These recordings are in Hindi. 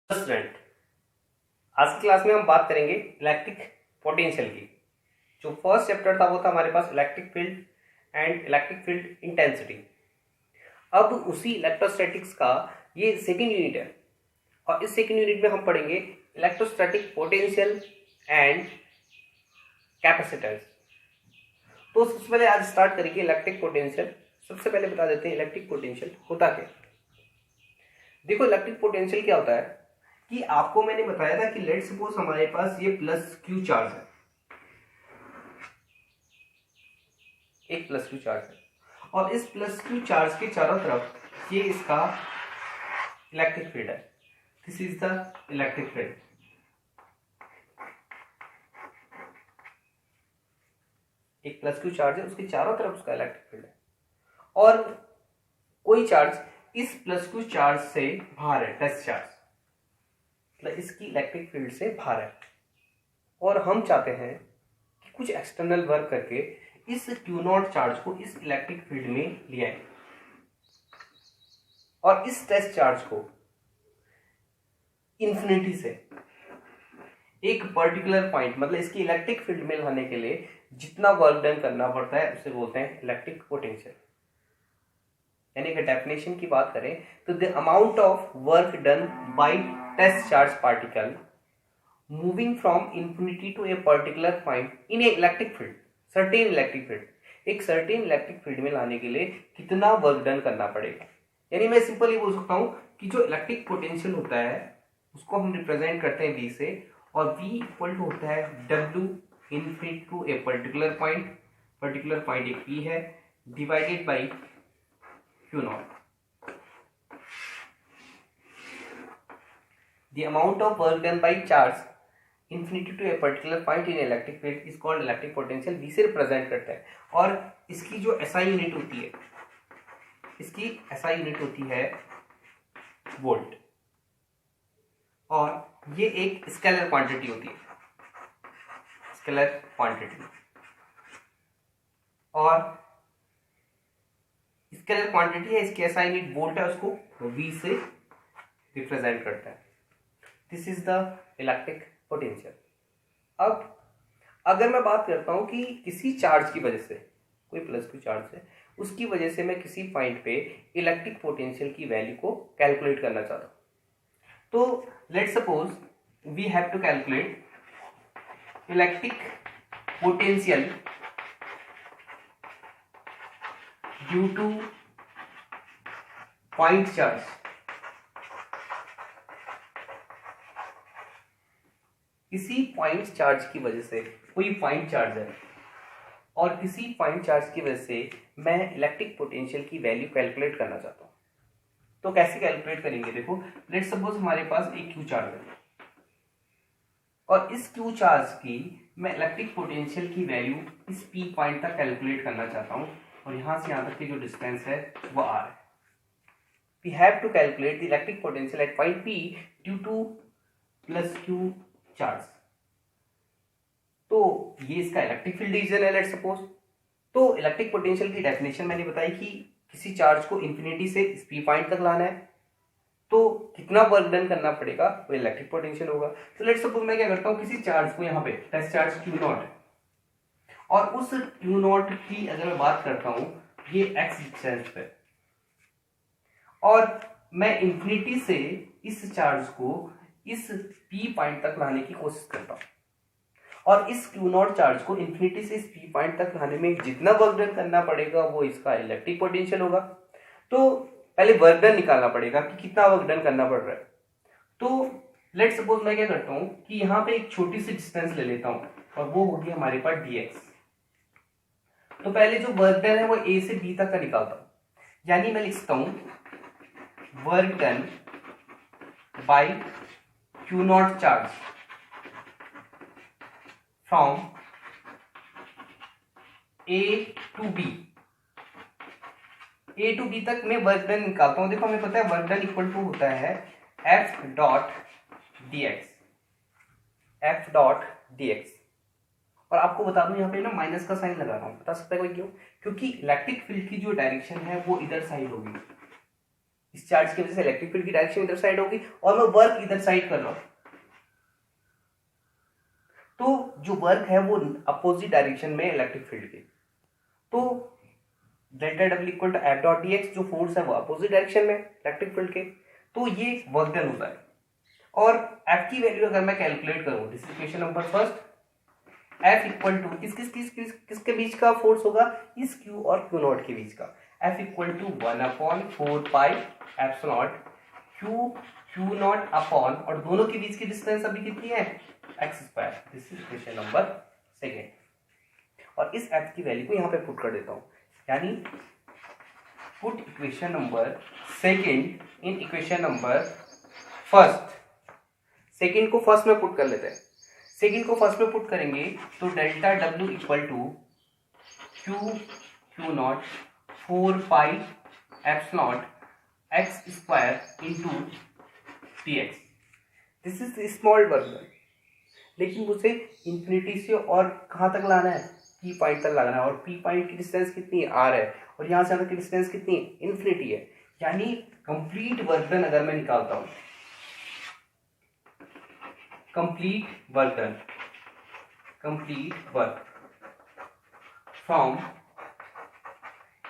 स्टूडेंट, आज की क्लास में हम बात करेंगे इलेक्ट्रिक पोटेंशियल की। जो फर्स्ट चैप्टर था वो था हमारे पास electric field and electric field intensity. अब उसी इलेक्ट्रोस्टैटिक्स का ये सेकंड यूनिट है और इस सेकंड यूनिट में हम पढ़ेंगे इलेक्ट्रोस्टैटिक पोटेंशियल एंड कैपेसिटेंस। तो सबसे पहले आज स्टार्ट करेंगे इलेक्ट्रिक पोटेंशियल। सबसे पहले बता देते हैं इलेक्ट्रिक पोटेंशियल होता क्या। देखो, इलेक्ट्रिक पोटेंशियल क्या होता है कि आपको मैंने बताया था कि लेट सपोज हमारे पास ये प्लस क्यू चार्ज है, एक प्लस क्यू चार्ज है और इस प्लस क्यू चार्ज के चारों तरफ ये इसका इलेक्ट्रिक फील्ड है। This is the electric field. एक प्लस क्यू चार्ज है, उसके चारों तरफ उसका इलेक्ट्रिक फील्ड है और कोई चार्ज इस प्लस क्यू चार्ज से बाहर है, टेस्ट चार्ज मतलब इसकी इलेक्ट्रिक फील्ड से बाहर है और हम चाहते हैं कि कुछ एक्सटर्नल वर्क करके इस क्यू नॉट चार्ज को इस इलेक्ट्रिक फील्ड में ले आए और इस टेस्ट चार्ज को इंफिनिटी से एक पर्टिकुलर पॉइंट मतलब इसकी इलेक्ट्रिक फील्ड में लाने के लिए जितना वर्क डन करना पड़ता है उसे बोलते हैं इलेक्ट्रिक पोटेंशियल। यानी कि डेफिनेशन की बात करें तो the amount of work done by test charge particle moving from infinity to a particular point in a electric field, certain electric field, एक सर्टेन इलेक्ट्रिक फील्ड में लाने के लिए कितना वर्क डन करना पड़ेगा। यानी मैं सिंपली बोल सकता हूं कि जो इलेक्ट्रिक पोटेंशियल होता है उसको हम रिप्रेजेंट करते हैं V से और V इक्वल टू होता है W infinity to a particular point एक P है divided by Q not. The amount of work done by charge infinity to a particular point in electric field is called electric potential। V से रिप्रेजेंट करता है और इसकी जो SI यूनिट होती है, इसकी SI यूनिट होती है वोल्ट और ये एक स्केलर क्वांटिटी होती है, स्केलर क्वांटिटी। और स्केलर क्वांटिटी है, इसकी SI यूनिट वोल्ट है, उसको V से रिप्रेजेंट करता है। This is the electric potential. अब अगर मैं बात करता हूं कि किसी चार्ज की वजह से, कोई प्लस क्यू चार्ज है, उसकी वजह से मैं किसी पॉइंट पे इलेक्ट्रिक पोटेंशियल की वैल्यू को कैलकुलेट करना चाहता हूं, तो let's suppose we have to calculate electric potential due to point charge. किसी पॉइंट चार्ज की वजह से, कोई पॉइंट चार्ज है और किसी पॉइंट चार्ज की वजह से मैं इलेक्ट्रिक पोटेंशियल की वैल्यू कैलकुलेट करना चाहता हूं, तो कैसे कैलकुलेट करेंगे। देखो, लेट्स सपोज हमारे पास एक क्यू चार्ज है और इस क्यू चार्ज की मैं इलेक्ट्रिक पोटेंशियल की वैल्यू इस पी पॉइंट तक कैलकुलेट करना चाहता हूं और यहां से यहां तक की जो डिस्टेंस है वो आर है। We have to calculate the electric potential at point P due to plus Q charge. तो ये इसका इलेक्ट्रिक फील्ड रीजन है, लेट्स सपोज। तो इलेक्ट्रिक पोटेंशियल की डेफिनेशन मैंने बताई कि किसी चार्ज को इंफिनिटी से इस पी पॉइंट तक लाना है, तो कितना वर्क डन करना पड़ेगा वो इलेक्ट्रिक पोटेंशियल होगा। तो लेट्स सपोज मैं क्या करता हूं, किसी चार्ज को यहाँ पे टेस्ट चार्ज क्यू नॉट है और उस क्यू नॉट की अगर मैं बात करता हूं ये एक्स डिस्टेंस पे और मैं इंफिनिटी से इस चार्ज को इस पी पॉइंट तक लाने की कोशिश करता हूं और इस क्यू नॉट चार्ज को इंफिनिटी से इस पी पॉइंट तक लाने में जितना वर्क डन करना पड़ेगा वो इसका इलेक्ट्रिक पोटेंशियल होगा। तो पहले वर्क डन निकालना पड़ेगा कि कितना वर्क डन करना पड़ रहा है। तो लेट्स सपोज मैं क्या करता हूं कि यहां पे एक छोटी सी डिस्टेंस ले लेता हूं और वो होगी हमारे पास dx। तो पहले जो वर्क डन है वो a से b तक का निकालता हूं, यानी मैं लिख सकता हूं work done bye Q not charge from A to B। A to B तक मैं वर्क डन निकालता हूं। देखो, हमें पता है वर्क डन इक्वल टू होता है F डॉट dx। और आपको बता दूं यहाँ पे ना माइनस का साइन लगा रहा हूं, बता सकता है कोई क्यों? क्योंकि इलेक्ट्रिक फील्ड की जो डायरेक्शन है वो इधर साइड होगी, इस चार्ज की वजह से इलेक्ट्रिक फील्ड की डायरेक्शन इधर साइड होगी और मैं वर्क इधर साइड कर रहा हूं, तो जो वर्क है वो अपोजिट डायरेक्शन में इलेक्ट्रिक फील्ड के, तो delta W equal to F dot D X, जो फोर्स है वो अपोजिट डायरेक्शन में इलेक्ट्रिक फील्ड के, तो ये वर्क डन होता है। और एफ की वैल्यू अगर मैं कैलकुलेट करूं, this is question number first, F equal to किसके बीच का फोर्स होगा, इस क्यू और क्यू नॉट के बीच का, F equal to 1/4 pi epsilon Q not upon, और दोनों के बीच की डिस्टेंस अभी कितनी है, X square. This is question number second. और इस एफ की वैल्यू को यहां पे पुट कर देता हूं, यानी put equation number second in equation number first. Second को फर्स्ट में पुट कर लेते हैं, सेकेंड को फर्स्ट में पुट करेंगे तो delta W equal to Q not 4 pi epsilon X square into T X. This is small work, लेकिन मुझे इंफिनिटी से और कहाँ तक लाना है, पी पॉइंट तक लाना है, और पी पॉइंट की डिस्टेंस कितनी है, आर है, और यहाँ से यहाँ तक की डिस्टेंस कितनी है, इन्फिनिटी है। यानी कंप्लीट वर्क डन अगर मैं निकालता हूँ, complete work from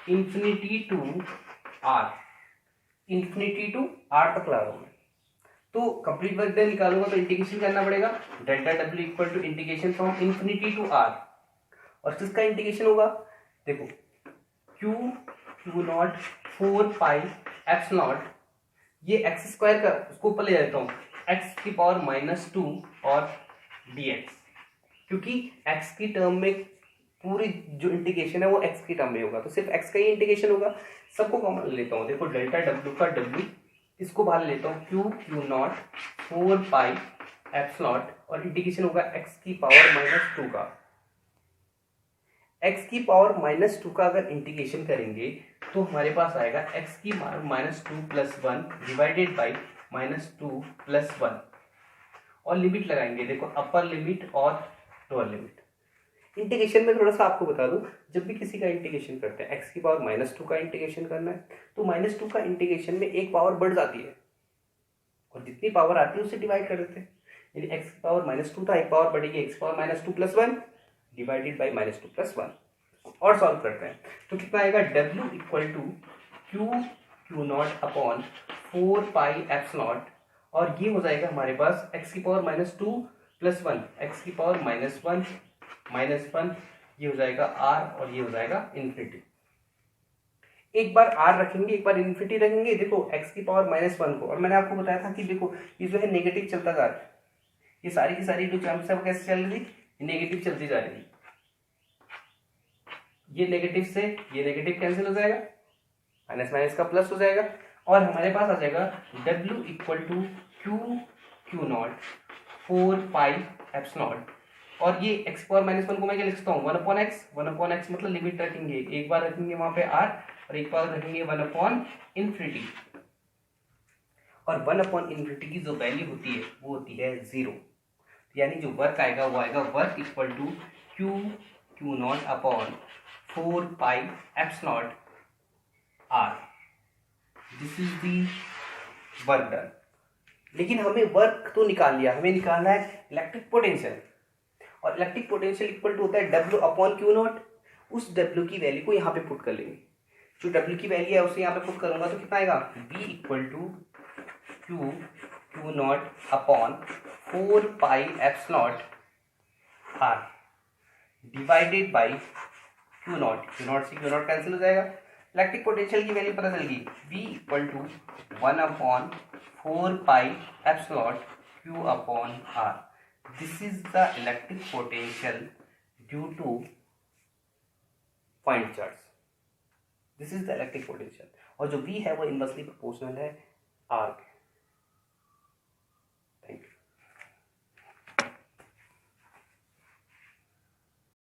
infinity to R, infinity to R तक ला रहा हूं मैं, तो कंप्लीट वर्क डन निकालूंगा तो इंटीग्रेशन करना पड़ेगा, delta W equal to integration from infinity to R, और किसका इंटीग्रेशन होगा, देखो क्यू नॉट 4 पाई एप्सिलॉन, ये एक्स स्क्वायर का उसको ऊपर ले जाता हूँ, एक्स की पावर -2 और dx, क्योंकि x की टर्म में पूरी जो इंटीग्रेशन है वो x की टर्म में होगा, तो सिर्फ x का ही इंटीग्रेशन होगा। सबको कॉमन लेता हूँ, देखो डेल्टा डब्ल्यू का w, इसको बाहर लेता हूँ, क्यू नॉट 4 पाई एप्सिलॉन, और इंटीग्रेशन होगा x की पावर -2 का, x की पावर -2 का अगर इंटीग्रेशन करेंगे तो हमारे पास आएगा x की पावर -2 + 1 डिवाइडेड बाई -2 + 1, और लिमिट लगाएंगे, देखो अपर लिमिट और लोअर लिमिट। इंटीग्रेशन में थोड़ा सा आपको बता दूं, जब भी किसी का इंटीग्रेशन करते हैं, x की पावर -2 का इंटीग्रेशन करना है, तो -2 का इंटीग्रेशन में एक पावर बढ़ जाती है, और जितनी पावर आती है उससे डिवाइड कर देते हैं, यानी x की पावर -2 था, एक पावर बढ़ेगी, x की पावर -2 + 1 डिवाइडेड बाई -2 + 1, और सॉल्व करते हैं तो कितना आएगा, w equal to Q not upon 4 pi epsilon, और ये हो जाएगा हमारे पास x की पावर -2 + 1, x की पावर -1, ये हो जाएगा r, और ये हो जाएगा इन्फिनिटी। एक बार r रखेंगे, एक बार इन्फिनिटी रखेंगे, देखो x की पावर -1 को, और मैंने आपको बताया था कि देखो ये जो है नेगेटिव चलता जा रहा है, ये सारी की सारी जो टर्म्स है वो कैसे चल रही थी, नेगेटिव चलती जा रही थी, ये नेगेटिव से ये नेगेटिव कैंसिल हो जाएगा, माइनस माइनस का प्लस हो जाएगा, और हमारे पास आ जाएगा w equal to Q not 4 pi epsilon, और ये x पावर -1 को मैं क्या लिख सकता हूँ, 1/x मतलब लिमिट रखेंगे, एक बार रखेंगे वहां पे r, और एक बार रखेंगे 1/∞, और 1/∞ की जो वैल्यू होती है वो होती है 0, यानी जो वर्क आएगा वो आएगा work equal to Q not upon 4 pi epsilon r, this is the work done. लेकिन हमें वर्क तो निकाल लिया, हमें निकालना है इलेक्ट्रिक पोटेंशियल, और इलेक्ट्रिक पोटेंशियल इक्वल टू होता है W अपॉन क्यू नॉट। उस W की वैल्यू को यहाँ पे पुट कर लेंगे, जो W की वैल्यू है उसे यहाँ पे पुट करूंगा तो कितना आएगा, V equal to Q not upon 4 pi epsilon r divided by Q not से क्यू नॉट कैंसिल हो जाएगा, इलेक्ट्रिक पोटेंशियल की वैल्यू पता चल गई, V equal to 1/4 pi epsilon Q upon R। This is the electric potential due to point charge, this is the electric potential, और जो V है वो इनवर्सली प्रोपोर्शनल है R के।